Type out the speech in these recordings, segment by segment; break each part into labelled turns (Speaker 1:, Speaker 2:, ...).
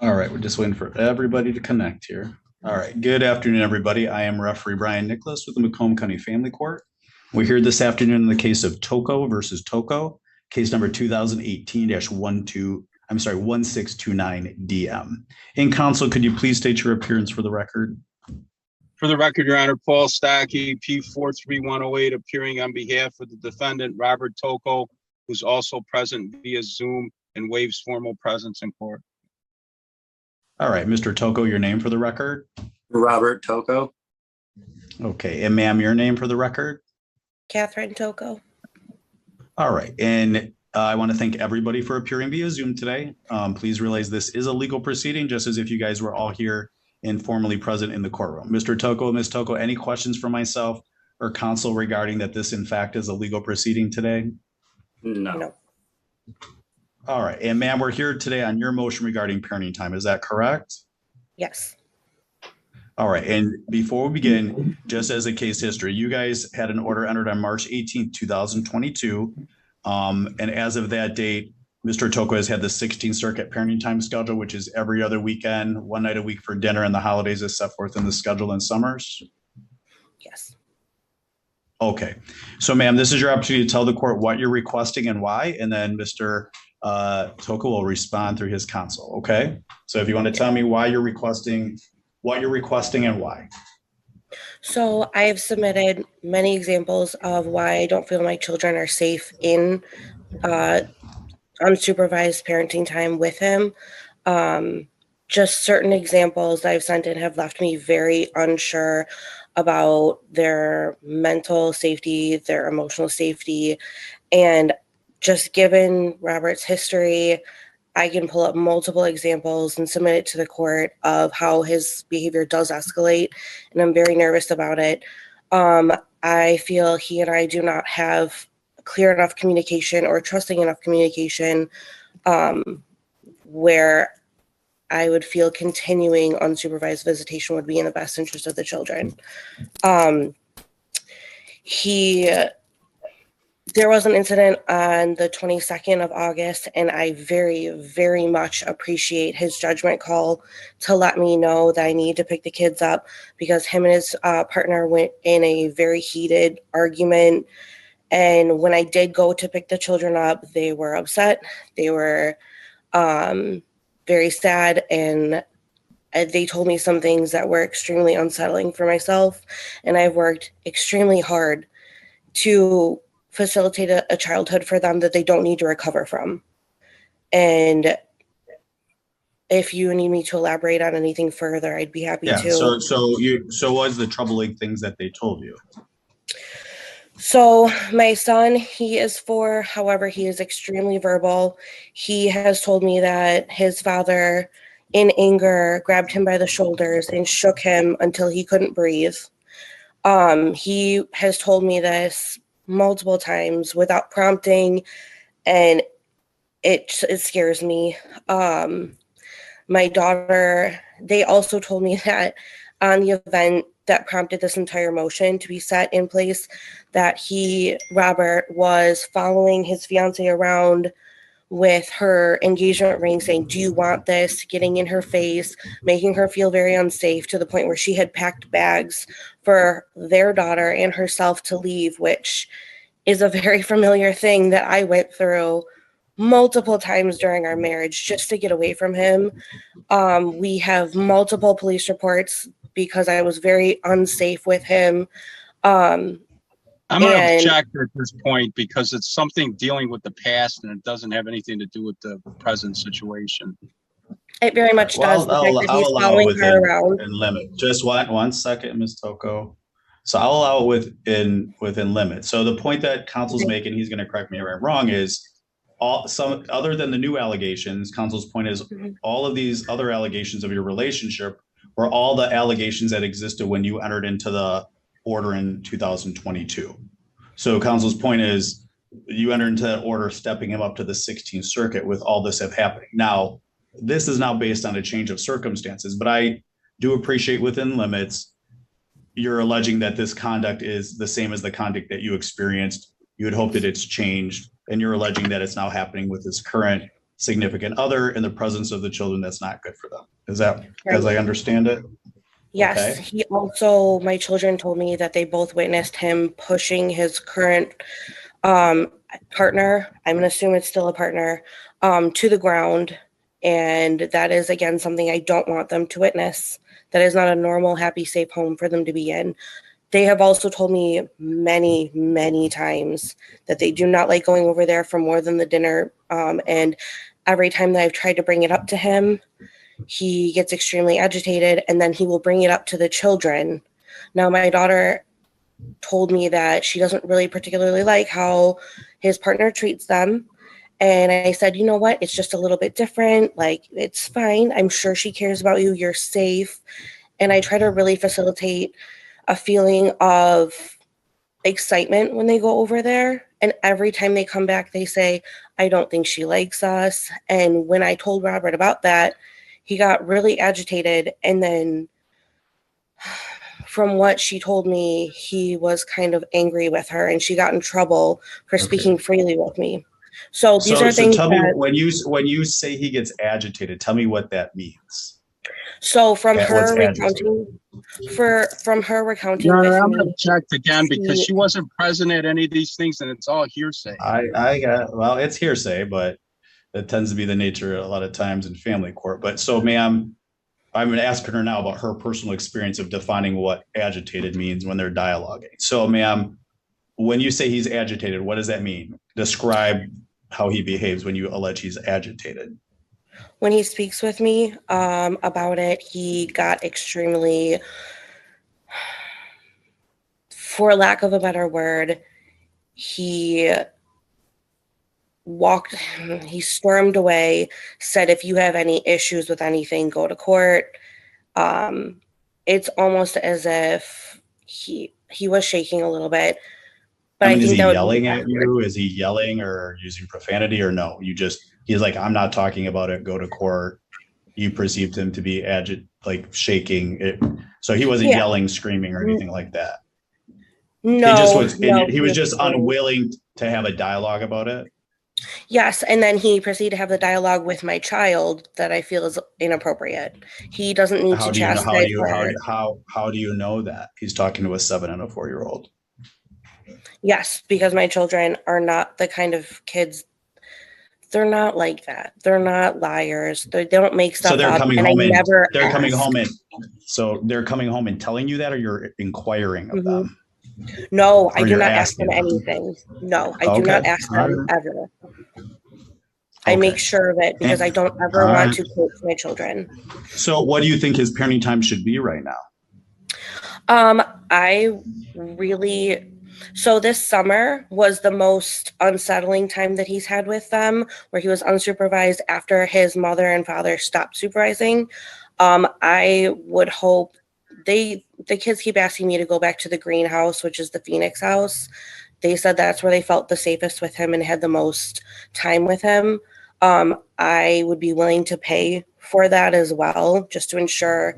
Speaker 1: All right, we're just waiting for everybody to connect here. All right, good afternoon, everybody. I am referee Brian Nicholas with the Macomb County Family Court. We're here this afternoon in the case of Toko versus Toko, case number 1629 DM. In counsel, could you please state your appearance for the record?
Speaker 2: For the record, Your Honor, Paul Stocky, P43108, appearing on behalf of the defendant, Robert Toko, who's also present via Zoom and waives formal presence in court.
Speaker 1: All right, Mr. Toko, your name for the record?
Speaker 3: Robert Toko.
Speaker 1: Okay, and ma'am, your name for the record?
Speaker 4: Catherine Toko.
Speaker 1: All right, and I want to thank everybody for appearing via Zoom today. Please realize this is a legal proceeding, just as if you guys were all here and formally present in the courtroom. Mr. Toko, Ms. Toko, any questions for myself or counsel regarding that this in fact is a legal proceeding today?
Speaker 3: No.
Speaker 1: All right, and ma'am, we're here today on your motion regarding parenting time. Is that correct?
Speaker 4: Yes.
Speaker 1: All right, and before we begin, just as a case history, you guys had an order entered on March 18th, 2022. And as of that date, Mr. Toko has had the 16th Circuit parenting time schedule, which is every other weekend, one night a week for dinner and the holidays as set forth in the schedule in summers.
Speaker 4: Yes.
Speaker 1: Okay, so ma'am, this is your opportunity to tell the court what you're requesting and why, and then Mr. Toko will respond through his counsel, okay? So if you want to tell me why you're requesting, what you're requesting and why.
Speaker 4: So I have submitted many examples of why I don't feel my children are safe in unsupervised parenting time with him. Just certain examples that I've sent in have left me very unsure about their mental safety, their emotional safety, and just given Robert's history, I can pull up multiple examples and submit it to the court of how his behavior does escalate, and I'm very nervous about it. I feel he and I do not have clear enough communication or trusting enough communication where I would feel continuing unsupervised visitation would be in the best interest of the children. There was an incident on the 22nd of August, and I very, very much appreciate his judgment call to let me know that I need to pick the kids up because him and his partner went in a very heated argument. And when I did go to pick the children up, they were upset. They were very sad, and they told me some things that were extremely unsettling for myself. And I've worked extremely hard to facilitate a childhood for them that they don't need to recover from. And if you need me to elaborate on anything further, I'd be happy to.
Speaker 1: So what was the troubling things that they told you?
Speaker 4: So my son, he is 4, however, he is extremely verbal. He has told me that his father, in anger, grabbed him by the shoulders and shook him until he couldn't breathe. He has told me this multiple times without prompting, and it scares me. My daughter, they also told me that on the event that prompted this entire motion to be set in place, that Robert, was following his fiancé around with her engagement ring saying, "Do you want this?" Getting in her face, making her feel very unsafe to the point where she had packed bags for their daughter and herself to leave, which is a very familiar thing that I went through multiple times during our marriage just to get away from him. We have multiple police reports because I was very unsafe with him.
Speaker 2: I'm going to object at this point because it's something dealing with the past and it doesn't have anything to do with the present situation.
Speaker 4: It very much does.
Speaker 1: I'll allow it within limit. Just one second, Ms. Toko. So I'll allow it within limit. So the point that counsel's making, he's going to correct me if I'm wrong, is other than the new allegations, counsel's point is all of these other allegations of your relationship were all the allegations that existed when you entered into the order in 2022. So counsel's point is you entered into that order stepping him up to the 16th Circuit with all this have happening. Now, this is now based on a change of circumstances, but I do appreciate within limits, you're alleging that this conduct is the same as the conduct that you experienced. You had hoped that it's changed, and you're alleging that it's now happening with this current significant other in the presence of the children, that's not good for them. Is that as I understand it?
Speaker 4: Yes.
Speaker 1: Okay.
Speaker 4: He also, my children told me that they both witnessed him pushing his current partner, I'm going to assume it's still a partner, to the ground. And that is, again, something I don't want them to witness. That is not a normal, happy, safe home for them to be in. They have also told me many, many times that they do not like going over there for more than the dinner. And every time that I've tried to bring it up to him, he gets extremely agitated, and then he will bring it up to the children. Now, my daughter told me that she doesn't really particularly like how his partner treats them. And I said, you know what? It's just a little bit different. Like, it's fine. I'm sure she cares about you. You're safe. And I try to really facilitate a feeling of excitement when they go over there. And every time they come back, they say, I don't think she likes us. And when I told Robert about that, he got really agitated. And then from what she told me, he was kind of angry with her, and she got in trouble for speaking freely with me. So these are things
Speaker 1: tell me,
Speaker 4: that,
Speaker 1: when you say he gets agitated, tell me what that means.
Speaker 4: so from
Speaker 1: What's
Speaker 4: her
Speaker 1: agitated?
Speaker 4: recounting
Speaker 2: Your Honor,
Speaker 4: with
Speaker 2: I'm
Speaker 4: me,
Speaker 2: going to object again because she wasn't present at any of these things, and it's all hearsay.
Speaker 1: I got, well, it's hearsay, but that tends to be the nature a lot of times in family court. But so, ma'am, I'm going to ask her now about her personal experience of defining what agitated means when they're dialoguing. So, ma'am, when you say he's agitated, what does that mean? Describe how he behaves when you allege he's agitated.
Speaker 4: when he speaks with me about it, he got extremely, for lack of a better word, he stormed away, said, if you have any issues with anything, go to court. It's almost as if he was shaking a little bit. But
Speaker 1: I mean, is
Speaker 4: think
Speaker 1: he
Speaker 4: that
Speaker 1: yelling at you? Is he yelling or using profanity, or no? He's like, I'm not talking about it, go to court. You perceived him to be like shaking it. So he wasn't yelling, screaming, or anything like that.
Speaker 4: No,
Speaker 1: he just was,
Speaker 4: no,
Speaker 1: he was just unwilling to have a dialogue about it.
Speaker 4: Yes, and then he proceeded to have the dialogue with my child that I feel is inappropriate. He doesn't need to chastise her.
Speaker 1: How do you know that he's talking to a 7 and a 4-year-old?
Speaker 4: Yes, because my children are not the kind of kids. They're not like that. They're not liars. They don't make stuff
Speaker 1: So they're
Speaker 4: up.
Speaker 1: coming
Speaker 4: And
Speaker 1: home
Speaker 4: I
Speaker 1: and
Speaker 4: never
Speaker 1: they're
Speaker 4: ask.
Speaker 1: coming home and so they're coming home and telling you that, or you're inquiring of them?
Speaker 4: No, I
Speaker 1: Or
Speaker 4: do
Speaker 1: you're
Speaker 4: not ask
Speaker 1: asking
Speaker 4: them
Speaker 1: them?
Speaker 4: anything. No, I do not ask them ever. I make sure of it because I don't ever want to coach my children.
Speaker 1: So what do you think his parenting time should be right now?
Speaker 4: So this summer was the most unsettling time that he's had with them, where he was unsupervised after his mother and father stopped supervising. I would hope the kids keep asking me to go back to the greenhouse, which is the Phoenix house. They said that's where they felt the safest with him and had the most time with him. I would be willing to pay for that as well, just to ensure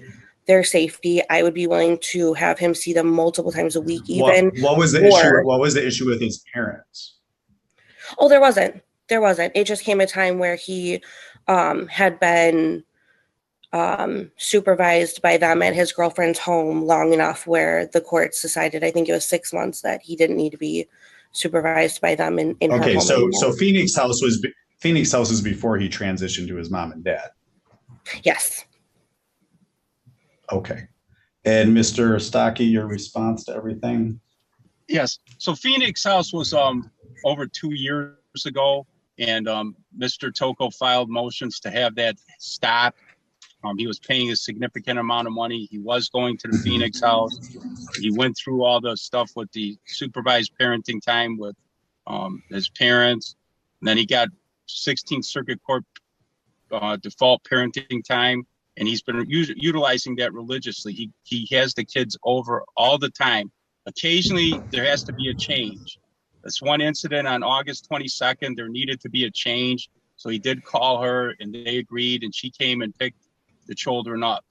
Speaker 4: their safety. I would be willing to have him see them multiple times a week, even.
Speaker 1: What was the issue? What was the issue with his parents?
Speaker 4: Oh, there wasn't. It just came a time where he had been supervised by them at his girlfriend's home long enough where the courts decided, I think it was 6 months, that he didn't need to be supervised by them in her home.
Speaker 1: Okay, so Phoenix House was before he transitioned to his mom and dad.
Speaker 4: Yes.
Speaker 1: Okay. And Mr. Stocky, your response to everything?
Speaker 2: Yes. So Phoenix House was over 2 years ago, and Mr. Toko filed motions to have that stop. He was paying a significant amount of money. He was going to the Phoenix House. He went through all the stuff with the supervised parenting time with his parents. And then he got 16th Circuit Court default parenting time. And he's been utilizing that religiously. He has the kids over all the time. Occasionally, there has to be a change. This one incident on August 22nd, there needed to be a change. So he did call her, and they agreed, and she came and picked the children up.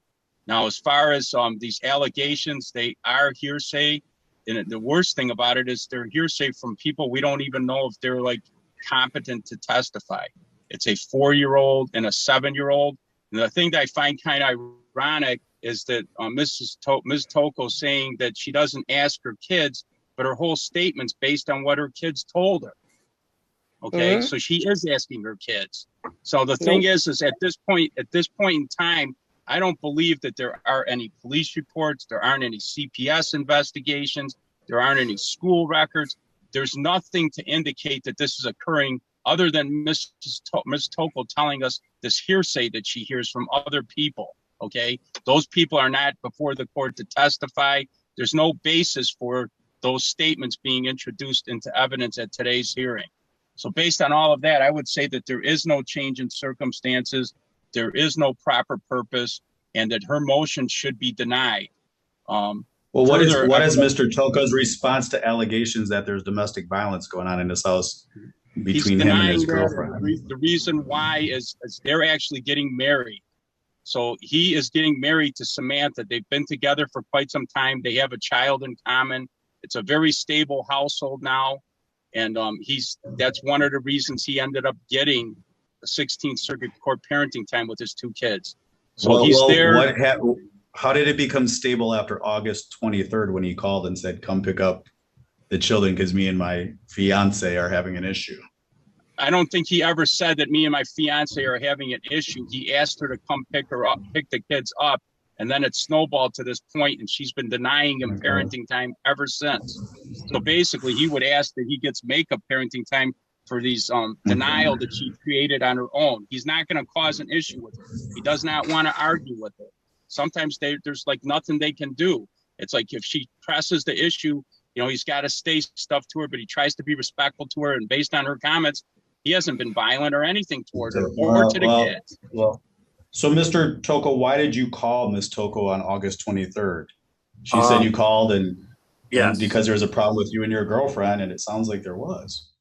Speaker 2: Now, as far as these allegations, they are hearsay. And the worst thing about it is they're hearsay from people we don't even know if they're like competent to testify. It's a 4-year-old and a 7-year-old. And the thing that I find kind of ironic is that Ms. Toko saying that she doesn't ask her kids, but her whole statement's based on what her kids told her. Okay, so she is asking her kids. So the thing is at this point in time, I don't believe that there are any police reports. There aren't any CPS investigations. There aren't any school records. There's nothing to indicate that this is occurring other than Ms. Toko telling us this hearsay that she hears from other people. Okay, those people are not before the court to testify. There's no basis for those statements being introduced into evidence at today's hearing. So based on all of that, I would say that there is no change in circumstances, there is no proper purpose, and that her motion should be denied.
Speaker 1: Well, what is Mr. Toko's response to allegations that there's domestic violence going on in this house between him and his girlfriend?
Speaker 2: The reason why is they're actually getting married. So he is getting married to Samantha. They've been together for quite some time. They have a child in common. It's a very stable household now. And that's one of the reasons he ended up getting a 16th Circuit Court parenting time with his 2 kids. So he's there.
Speaker 1: How did it become stable after August 23rd when he called and said, come pick up the children because me and my fiance are having an issue?
Speaker 2: I don't think he ever said that me and my fiance are having an issue. He asked her to come pick the kids up. And then it snowballed to this point, and she's been denying him parenting time ever since. So basically, he would ask that he gets makeup parenting time for these denial that she created on her own. He's not going to cause an issue with her. He does not want to argue with her. Sometimes there's like nothing they can do. It's like if she presses the issue, he's got to stay stuff to her, but he tries to be respectful to her. And based on her comments, he hasn't been violent or anything toward her or to the kids.
Speaker 1: So, Mr. Toko, why did you call Ms. Toko on August 23rd? She said you called and because there was a problem with you and your girlfriend, and it sounds like there was.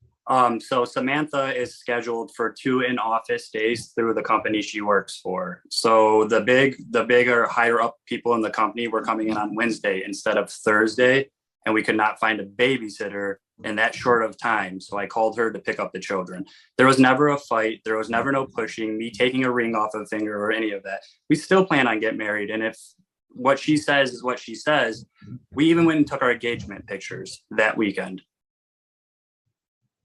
Speaker 3: So Samantha is scheduled for 2 in-office days through the company she works for. So the bigger, higher up people in the company were coming in on Wednesday instead of Thursday, and we could not find a babysitter in that short of time. So I called her to pick up the children. There was never a fight. There was never no pushing, me taking a ring off a finger or any of that. We still plan on getting married. And if what she says is what she says, we even went and took our engagement pictures that weekend.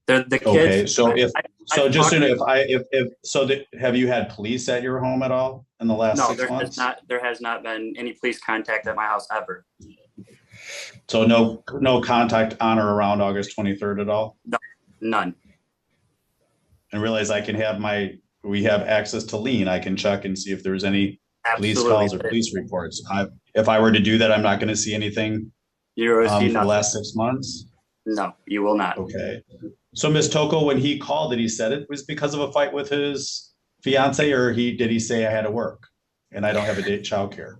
Speaker 3: The kids.
Speaker 1: Okay, have you had police at your home at all in the last 6 months?
Speaker 3: No, there has not been any police contact at my house ever.
Speaker 1: So no contact on or around August 23rd at all?
Speaker 3: No, none.
Speaker 1: And realize we have access to lien. I can check and see if there's any police calls or police reports. If I were to do that, I'm not going to see anything
Speaker 3: for
Speaker 1: the last 6 months?
Speaker 3: No, you will not.
Speaker 1: Okay. So Ms. Toko, when he called, did he said it was because of a fight with his fiance, or did he say I had to work and I don't have a date childcare?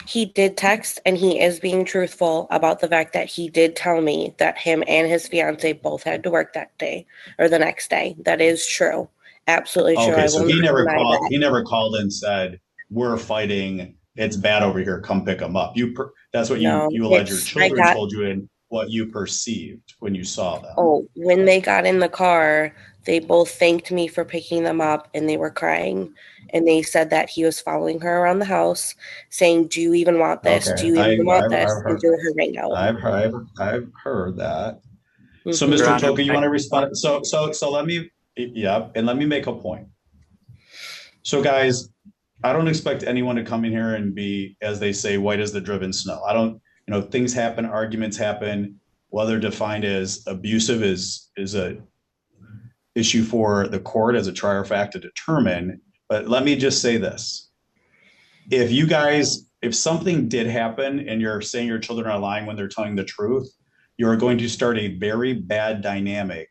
Speaker 4: He did text, and he is being truthful about the fact that he did tell me that him and his fiance both had to work that day or the next day. That is true. Absolutely true.
Speaker 1: Okay, so he never called and said, we're fighting. It's bad over here. Come pick them up. That's what you allege your children told you and what you perceived when you saw them.
Speaker 4: Oh, when they got in the car, they both thanked me for picking them up, and they were crying. And they said that he was following her around the house, saying, "Do you even want this?
Speaker 1: Okay.
Speaker 4: Do you even want this?" And doing her ring out.
Speaker 1: I've heard that. Mm-hmm. So, Mr. Toko, you want to respond? So let me, and let me make a point. So, guys, I don't expect anyone to come in here and be, as they say, white as the driven snow. I don't. Things happen, arguments happen. Whether defined as abusive is a issue for the court as a trier of fact to determine. But let me just say this. If something did happen and you're saying your children are lying when they're telling the truth, you're going to start a very bad dynamic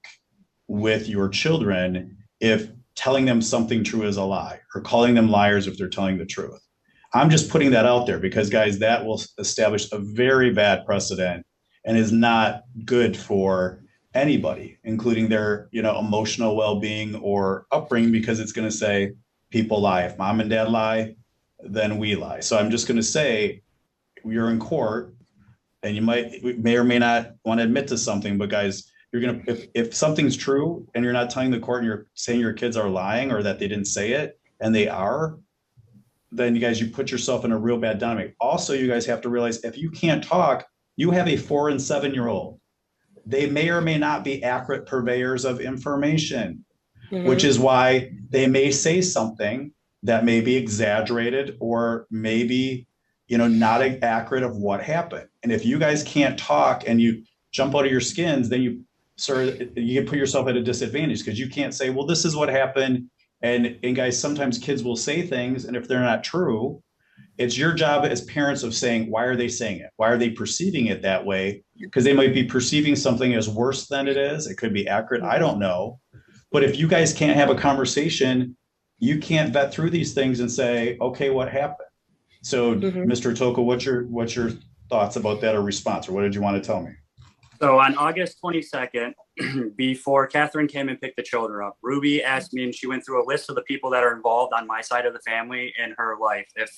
Speaker 1: with your children if telling them something true is a lie or calling them liars if they're telling the truth. I'm just putting that out there because, guys, that will establish a very bad precedent and is not good for anybody, including their, emotional well-being or upbringing, because it's going to say people lie. If mom and dad lie, then we lie. So I'm just going to say you're in court and you may or may not want to admit to something, but guys, if something's true and you're not telling the court and you're saying your kids are lying or that they didn't say it and they are, then you put yourself in a real bad dynamic. Also, you guys have to realize if you can't talk, you have a 4 and 7-year-old. They may or may not be accurate purveyors of information, which is why they may say something that may be exaggerated or maybe, not accurate of what happened. And if you guys can't talk and you jump out of your skins, then you can put yourself at a disadvantage because you can't say, well, this is what happened. And guys, sometimes kids will say things, and if they're not true, it's your job as parents of saying, why are they saying it? Why are they perceiving it that way? Because they might be perceiving something as worse than it is. It could be accurate. I don't know. But if you guys can't have a conversation, you can't vet through these things and say, okay, what happened? So, Mr. Toko, what's your thoughts about that or response, or what did you want to tell me?
Speaker 3: So on August 22nd, before Catherine came and picked the children up, Ruby asked me, and she went through a list of the people that are involved on my side of the family in her life. If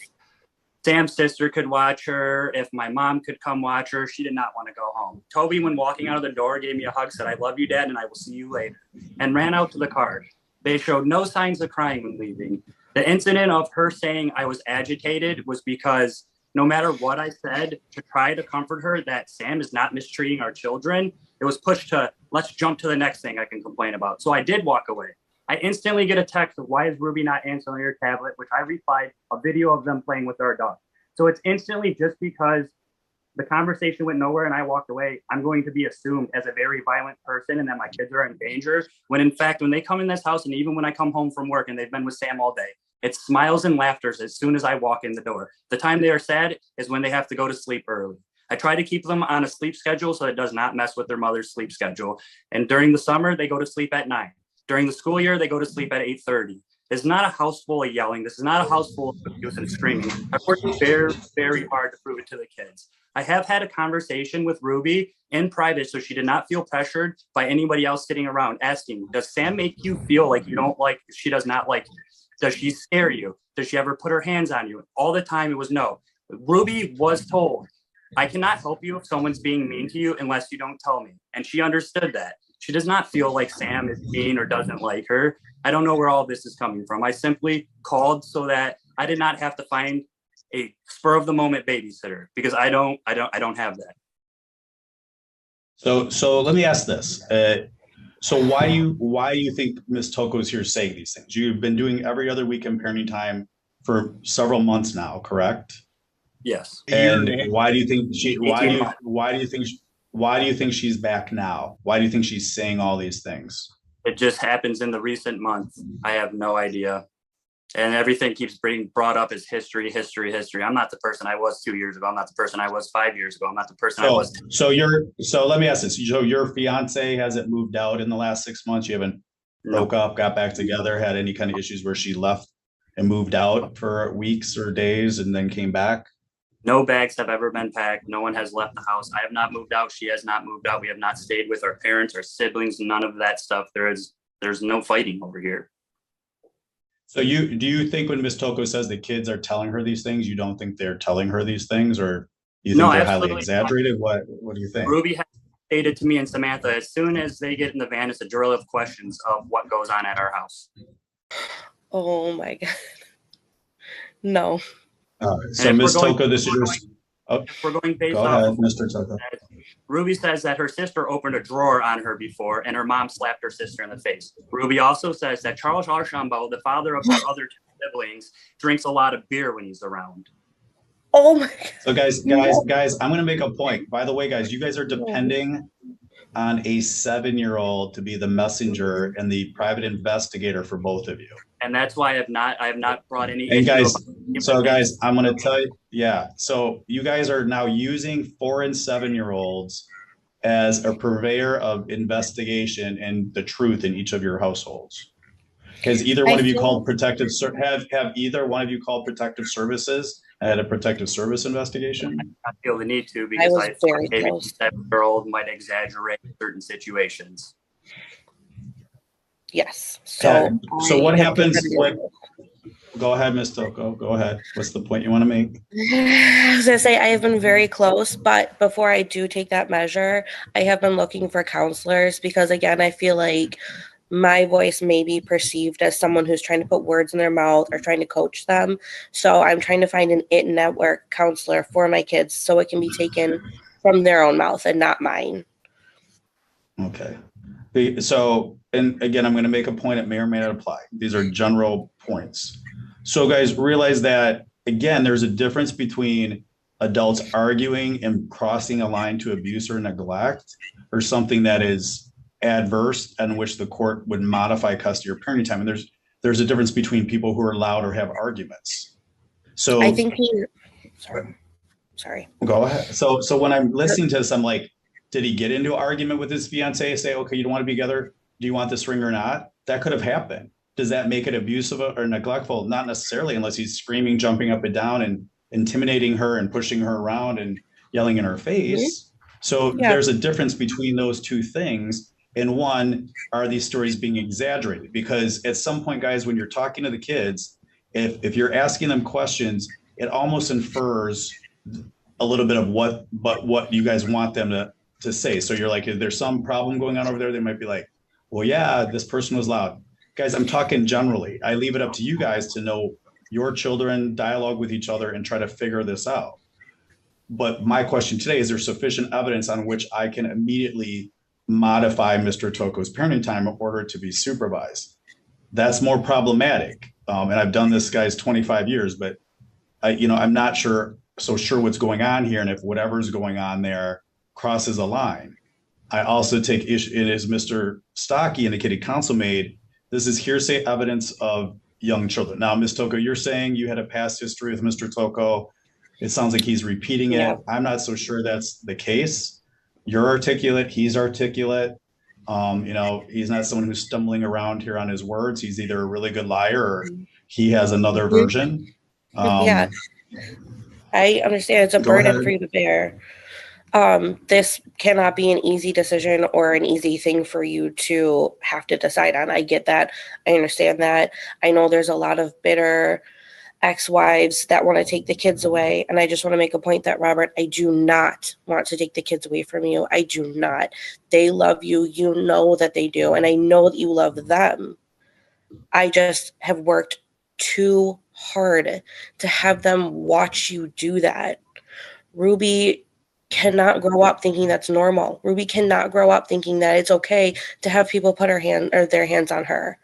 Speaker 3: Sam's sister could watch her, if my mom could come watch her, she did not want to go home. Toby, when walking out of the door, gave me a hug, said, I love you, Dad, and I will see you later, and ran out to the car. They showed no signs of crying when leaving. The incident of her saying I was agitated was because no matter what I said to try to comfort her that Sam is not mistreating our children, it was pushed to, let's jump to the next thing I can complain about. So I did walk away. I instantly get a text of, why is Ruby not answering your tablet? Which I replied, a video of them playing with our dog. So it's instantly, just because the conversation went nowhere and I walked away, I'm going to be assumed as a very violent person and that my kids are in danger. When in fact, when they come in this house, and even when I come home from work and they've been with Sam all day, it's smiles and laughter as soon as I walk in the door. The time they are sad is when they have to go to sleep early. I try to keep them on a sleep schedule so it does not mess with their mother's sleep schedule. And during the summer, they go to sleep at 9. During the school year, they go to sleep at 8:30. It's not a house full of yelling. This is not a house full of abuse and screaming. I've worked very, very hard to prove it to the kids. I have had a conversation with Ruby in private, so she did not feel pressured by anybody else sitting around, asking, does Sam make you feel like you don't like, she does not like you? Does she scare you? Does she ever put her hands on you? All the time it was no. Ruby was told, I cannot help you if someone's being mean to you unless you don't tell me. And she understood that. She does not feel like Sam is mean or doesn't like her. I don't know where all this is coming from. I simply called so that I did not have to find a spur of the moment babysitter, because I don't have that.
Speaker 1: So let me ask this. So why do you think Ms. Toko is here saying these things? You've been doing every other weekend parenting time for several months now, correct?
Speaker 3: Yes.
Speaker 1: And why do you think she's back now? Why do you think she's saying all these things?
Speaker 3: It just happens in the recent month. I have no idea. And everything keeps being brought up as history. I'm not the person I was 2 years ago. I'm not the person I was 5 years ago. I'm not the person I was. So
Speaker 1: let me ask this. So your fiance hasn't moved out in the last 6 months? You haven't broke up, got back together, had any kind of issues where she left and moved out for weeks or days and then came back?
Speaker 3: No bags have ever been packed. No one has left the house. I have not moved out. She has not moved out. We have not stayed with our parents, our siblings, none of that stuff. There's no fighting over here.
Speaker 1: So do you think when Ms. Toko says the kids are telling her these things, you don't think they're telling her these things, or you think they're highly exaggerated? What do you think?
Speaker 3: Ruby has stated to me and Samantha, as soon as they get in the van, it's a drill of questions of what goes on at our house.
Speaker 4: Oh my God. No.
Speaker 1: All right. So Ms. Toko, this is your...
Speaker 3: If we're going based
Speaker 1: Go
Speaker 3: off
Speaker 1: ahead, Mr. Toko.
Speaker 3: Ruby says that her sister opened a drawer on her before and her mom slapped her sister in the face. Ruby also says that Charles Archambault, the father of her other two siblings, drinks a lot of beer when he's around.
Speaker 4: Oh my God.
Speaker 1: So guys, I'm going to make a point. By the way, guys, you guys are depending on a 7-year-old to be the messenger and the private investigator for both of you.
Speaker 3: And that's why I have not brought any.
Speaker 1: And guys, I'm going to tell you, yeah. So you guys are now using 4 and 7-year-olds as a purveyor of investigation and the truth in each of your households. Has either one of you called protective? Have either one of you called protective services and had a protective service investigation?
Speaker 3: I feel the need to, because I thought maybe a 7-year-old might exaggerate certain situations.
Speaker 4: Yes.
Speaker 1: So what happens Go ahead, Ms. Toko. Go ahead. What's the point you want to make?
Speaker 4: I was gonna say I have been very close, but before I do take that measure, I have been looking for counselors because again, I feel like my voice may be perceived as someone who's trying to put words in their mouth or trying to coach them. So I'm trying to find an IT network counselor for my kids so it can be taken from their own mouth and not mine.
Speaker 1: Okay. So, and again, I'm going to make a point that may or may not apply. These are general points. So guys, realize that, again, there's a difference between adults arguing and crossing a line to abuse or neglect, or something that is adverse and which the court would modify custody or parenting time. And there's a difference between people who are loud or have arguments. So
Speaker 4: I think sorry.
Speaker 1: Go ahead. So when I'm listening to this, I'm like, did he get into an argument with his fiance, say, okay, you don't want to be together? Do you want this ring or not? That could have happened. Does that make it abusive or neglectful? Not necessarily, unless he's screaming, jumping up and down and intimidating her and pushing her around and yelling in her face. So there's a difference between those two things. And one, are these stories being exaggerated? Because at some point, guys, when you're talking to the kids, if you're asking them questions, it almost infers a little bit of what you guys want them to say. So you're like, if there's some problem going on over there, they might be like, well, yeah, this person was loud. Guys, I'm talking generally. I leave it up to you guys to know your children, dialogue with each other, and try to figure this out. But my question today, is there sufficient evidence on which I can immediately modify Mr. Toko's parenting time in order to be supervised? That's more problematic. And I've done this, guys, 25 years, but I'm not sure what's going on here. And if whatever's going on there crosses a line. I also take issue, and as Mr. Stocky indicated, counsel made, this is hearsay evidence of young children. Now, Ms. Toko, you're saying you had a past history with Mr. Toko. It sounds like he's repeating it. I'm not so sure that's the case. You're articulate, he's articulate. He's not someone who's stumbling around here on his words. He's either a really good liar or he has another version.
Speaker 4: I understand it's a burden for you to bear. This cannot be an easy decision or an easy thing for you to have to decide on. I get that. I understand that. I know there's a lot of bitter ex-wives that want to take the kids away. And I just want to make a point that, Robert, I do not want to take the kids away from you. I do not. They love you. You know that they do. And I know that you love them. I just have worked too hard to have them watch you do that. Ruby cannot grow up thinking that's normal. Ruby cannot grow up thinking that it's okay to have people put their hands on her.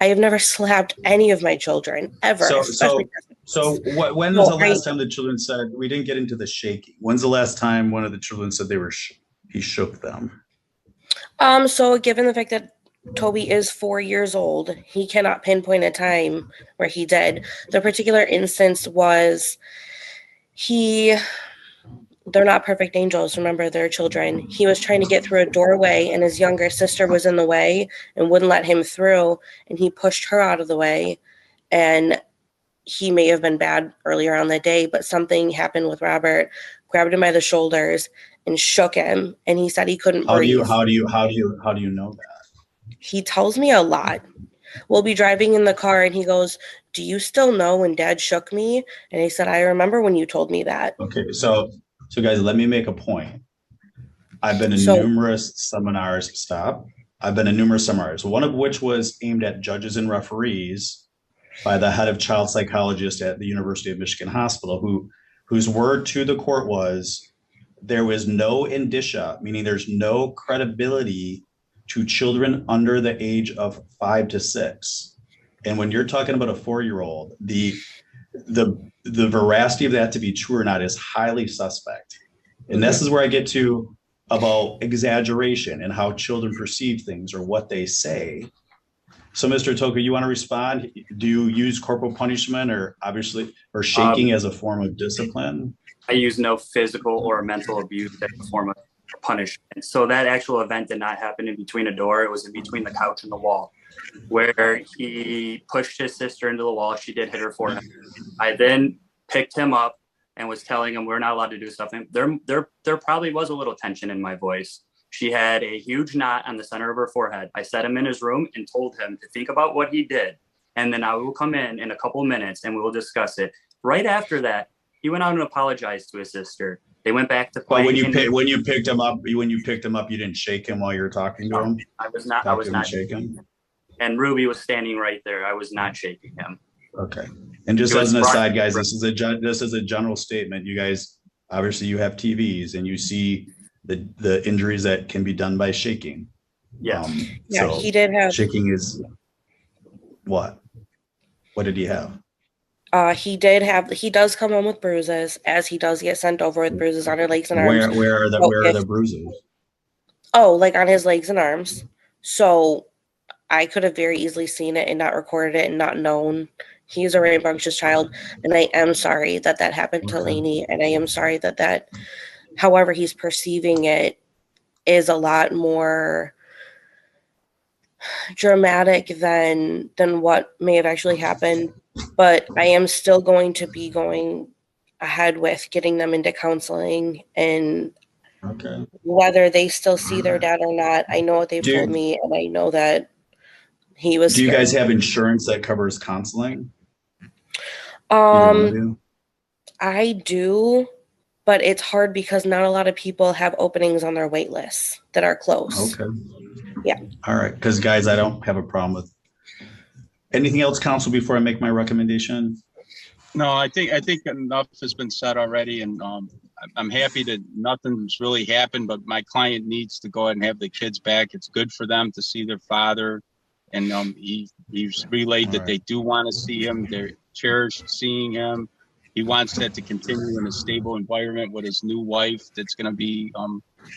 Speaker 4: I have never slapped any of my children ever.
Speaker 1: When was the last time the children said, we didn't get into the shaking? When's the last time one of the children said he shook them?
Speaker 4: So given the fact that Toby is 4 years old, he cannot pinpoint a time where he did. The particular instance was they're not perfect angels. Remember, they're children. He was trying to get through a doorway and his younger sister was in the way and wouldn't let him through. And he pushed her out of the way. And he may have been bad earlier on the day, but something happened with Robert, grabbed him by the shoulders and shook him. And he said he couldn't breathe.
Speaker 1: How do you know that?
Speaker 4: He tells me a lot. We'll be driving in the car and he goes, do you still know when Dad shook me? And he said, I remember when you told me that.
Speaker 1: Okay, so guys, let me make a point. I've been in numerous seminars. I've been in numerous seminars, one of which was aimed at judges and referees by the head of child psychologist at the University of Michigan Hospital, whose word to the court was, there was no indicia, meaning there's no credibility to children under the age of 5 to 6. And when you're talking about a 4-year-old, the veracity of that to be true or not is highly suspect. And this is where I get to about exaggeration and how children perceive things or what they say. So Mr. Toko, you want to respond? Do you use corporal punishment or shaking as a form of discipline?
Speaker 3: I use no physical or mental abuse as a form of punishment. So that actual event did not happen in between a door. It was in between the couch and the wall, where he pushed his sister into the wall. She did hit her forehead. I then picked him up and was telling him we're not allowed to do stuff. And there probably was a little tension in my voice. She had a huge knot on the center of her forehead. I set him in his room and told him to think about what he did and then I will come in a couple of minutes and we will discuss it. Right after that, he went out and apologized to his sister. They went back to
Speaker 1: But
Speaker 3: playing.
Speaker 1: when you picked him up, you didn't shake him while you were talking to him?
Speaker 3: I was not
Speaker 1: shaking.
Speaker 3: And Ruby was standing right there. I was not shaking him.
Speaker 1: Okay. And just as an aside, guys, this is a general statement. You guys, obviously you have TVs and you see the injuries that can be done by shaking.
Speaker 3: Yeah.
Speaker 4: So he did have
Speaker 1: shaking is what? What did he have?
Speaker 4: He does come home with bruises, as he does get sent over with bruises on his legs and arms.
Speaker 1: Where are the bruises?
Speaker 4: Oh, like on his legs and arms. So I could have very easily seen it and not recorded it and not known. He's a rambunctious child, and I am sorry that happened to Lainey, and I am sorry that however he's perceiving it is a lot more dramatic than what may have actually happened. But I am still going to be going ahead with getting them into counseling, and whether they still see their dad or not, I know what they've told me, and I know that he was
Speaker 1: Do you
Speaker 4: scared.
Speaker 1: guys have insurance that covers counseling?
Speaker 4: I do, but it's hard because not a lot of people have openings on their wait lists that are close.
Speaker 1: Okay.
Speaker 4: Yeah.
Speaker 1: All right. Because guys, I don't have a problem with anything else, counsel, before I make my recommendation.
Speaker 2: No, I think enough has been said already, and I'm happy that nothing's really happened, but my client needs to go ahead and have the kids back. It's good for them to see their father, and he's relayed that they do want to see him. They're cherished seeing him. He wants that to continue in a stable environment with his new wife that's going to be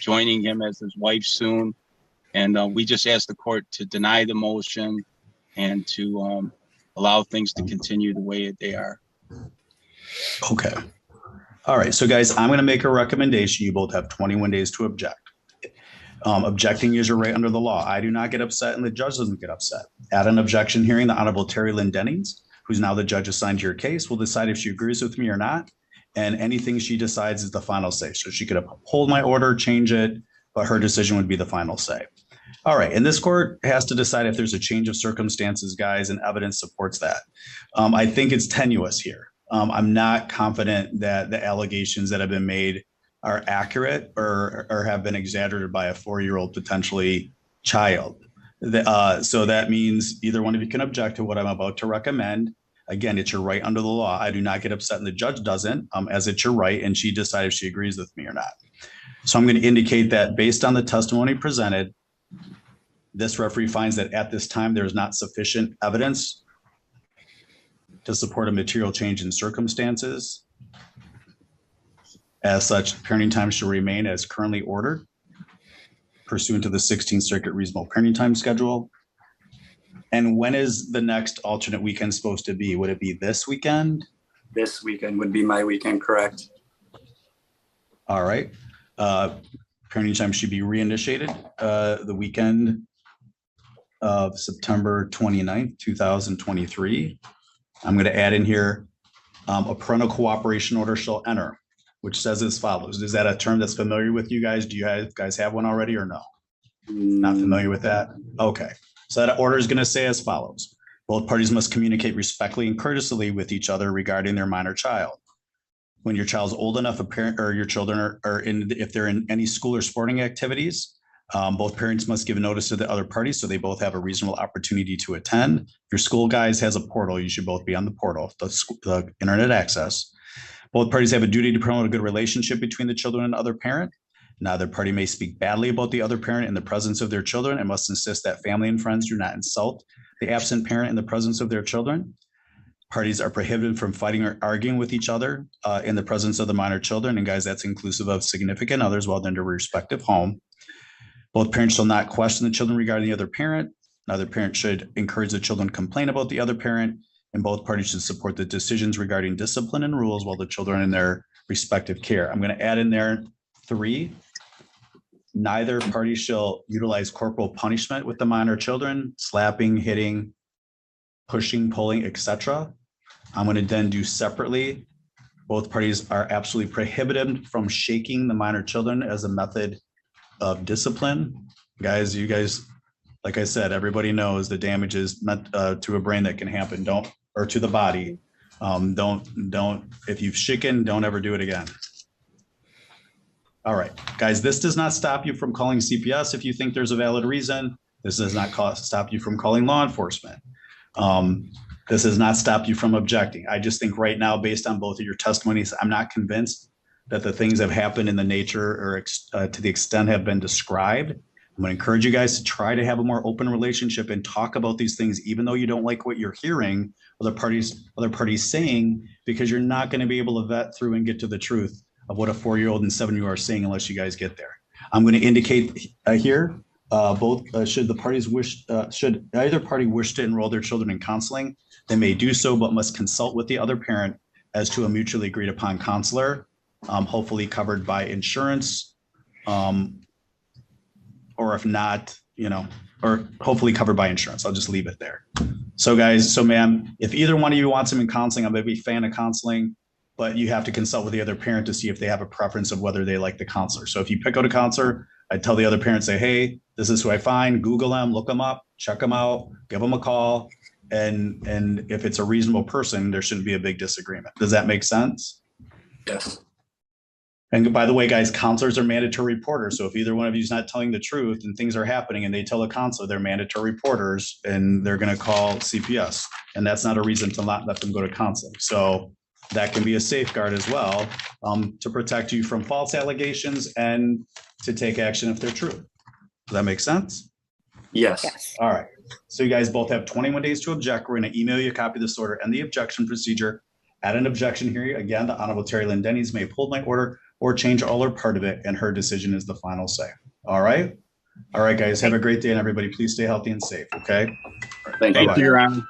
Speaker 2: joining him as his wife soon. And we just asked the court to deny the motion and to allow things to continue the way they are.
Speaker 1: Okay. All right. So guys, I'm going to make a recommendation. You both have 21 days to object. Objecting is your right under the law. I do not get upset and the judge doesn't get upset. At an objection hearing, the Honorable Terry Lynn Dennings, who's now the judge assigned to your case, will decide if she agrees with me or not. And anything she decides is the final say. So she could uphold my order, change it, but her decision would be the final say. All right. And this court has to decide if there's a change of circumstances, guys, and evidence supports that. I think it's tenuous here. I'm not confident that the allegations that have been made are accurate or have been exaggerated by a 4-year-old potentially child. So that means either one of you can object to what I'm about to recommend. Again, it's your right under the law. I do not get upset and the judge doesn't, as it's your right, and she decides if she agrees with me or not. So I'm going to indicate that based on the testimony presented, this referee finds that at this time there is not sufficient evidence to support a material change in circumstances. As such, parenting time should remain as currently ordered pursuant to the 16th Circuit reasonable parenting time schedule. And when is the next alternate weekend supposed to be? Would it be this weekend?
Speaker 3: This weekend would be my weekend, correct?
Speaker 1: All right. Parenting time should be reinitiated the weekend of September 29th, 2023. I'm going to add in here a parental cooperation order shall enter, which says as follows. Is that a term that's familiar with you guys? Do you guys have one already or no? Not familiar with that? Okay. So that order is going to say as follows. Both parties must communicate respectfully and courteously with each other regarding their minor child. When your child's old enough, a parent or your children are in, if they're in any school or sporting activities, both parents must give notice to the other party so they both have a reasonable opportunity to attend. If your school, guys, has a portal, you should both be on the portal, the internet access. Both parties have a duty to promote a good relationship between the children and other parent. Neither party may speak badly about the other parent in the presence of their children and must insist that family and friends do not insult the absent parent in the presence of their children. Parties are prohibited from fighting or arguing with each other in the presence of the minor children. And guys, that's inclusive of significant others while they're in their respective home. Both parents shall not question the children regarding the other parent. Neither parent should encourage the children to complain about the other parent. And both parties should support the decisions regarding discipline and rules while the children are in their respective care. I'm going to add in there 3. Neither party shall utilize corporal punishment with the minor children, slapping, hitting, pushing, pulling, etc. I'm going to then do separately. Both parties are absolutely prohibited from shaking the minor children as a method of discipline. Guys, you guys like I said, everybody knows the damage is not to a brain that can happen. Or to the body. If you've shaken, don't ever do it again. All right, guys, this does not stop you from calling CPS if you think there's a valid reason. This does not stop you from calling law enforcement. This does not stop you from objecting. I just think right now, based on both of your testimonies, I'm not convinced that the things have happened in the nature or to the extent have been described. I'm going to encourage you guys to try to have a more open relationship and talk about these things, even though you don't like what you're hearing other parties saying, because you're not going to be able to vet through and get to the truth of what a 4-year-old and 7-year-old are saying unless you guys get there. I'm going to indicate here, should either party wish to enroll their children in counseling, they may do so, but must consult with the other parent as to a mutually agreed upon counselor, hopefully covered by insurance, or if not, or hopefully covered by insurance. I'll just leave it there. So guys, ma'am, if either one of you wants them in counseling, I'm a big fan of counseling, but you have to consult with the other parent to see if they have a preference of whether they like the counselor. So if you pick out a counselor, I tell the other parent, say, hey, this is who I find, Google them, look them up, check them out, give them a call. And if it's a reasonable person, there shouldn't be a big disagreement. Does that make sense?
Speaker 3: Yes.
Speaker 1: And by the way, guys, counselors are mandatory reporters. So if either one of you is not telling the truth and things are happening and they tell a counselor, they're mandatory reporters and they're going to call CPS. And that's not a reason to not let them go to counseling. So that can be a safeguard as well, to protect you from false allegations and to take action if they're true. Does that make sense?
Speaker 3: Yes.
Speaker 1: All right. So you guys both have 21 days to object. We're going to email you a copy of this order and the objection procedure. At an objection hearing, again, the Honorable Terry Lynn Denny's may uphold my order or change all or part of it, and her decision is the final say. All right? All right, guys, have a great day, and everybody, please stay healthy and safe, okay?
Speaker 2: Thank you, Your Honor.